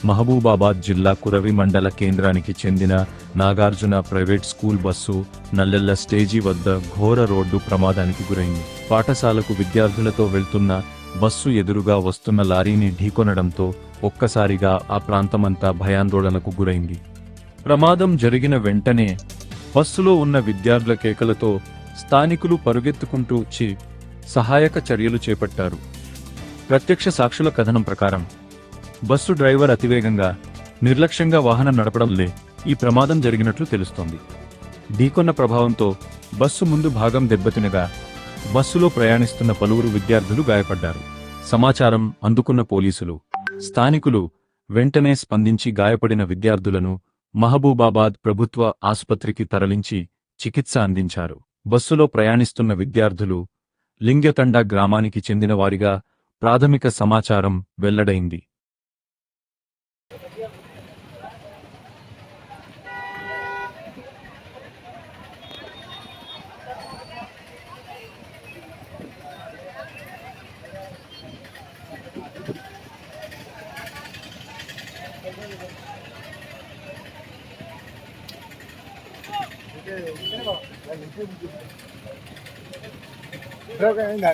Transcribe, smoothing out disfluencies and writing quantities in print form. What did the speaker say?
మహబూబాబాద్ జిల్లా కురవి మండల కేంద్రానికి చెందిన Nagarjuna private school bus Nallella stage వద్ద ఘోర రోడ్డు ప్రమాదానికి గురైంది. పాఠశాలకు విద్యార్థులతో వెళ్తున్న బస్సు ఎదురుగా వస్తున్న లారీని ఢీకొనడంతో ఒక్కసారిగా ఆ ప్రాంతమంతా భయాందోళనకు గురైంది. ప్రమాదం జరిగిన వెంటనే బస్సులో ఉన్న విద్యార్థుల కేకలతో స్థానికులు పరుగెత్తుకుంటూ వచ్చి సహాయక చర్యలు చేపట్టారు. ప్రత్యక్ష సాక్షుల కథనం ప్రకారం బస్సు డ్రైవర్ అతివేగంగా నిర్లక్ష్యంగా వాహనం నడపడంలో ఈ ప్రమాదం జరిగినట్లు తెలుస్తోంది. ఢీకొన్న ప్రభావంతో బస్సు ముందు భాగం దెబ్బతినగా బస్సులో ప్రయాణిస్తున్న పలువురు విద్యార్థులు గాయపడ్డారు. సమాచారం అందుకున్న పోలీసులు, స్థానికులు వెంటనే స్పందించి గాయపడిన విద్యార్థులను మహబూబాబాద్ ప్రభుత్వ ఆసుపత్రికి తరలించి చికిత్స అందించారు. బస్సులో ప్రయాణిస్తున్న విద్యార్థులు లింగతండా గ్రామానికి చెందినవారిగా ప్రాథమిక సమాచారం వెల్లడైంది. Creo que venga,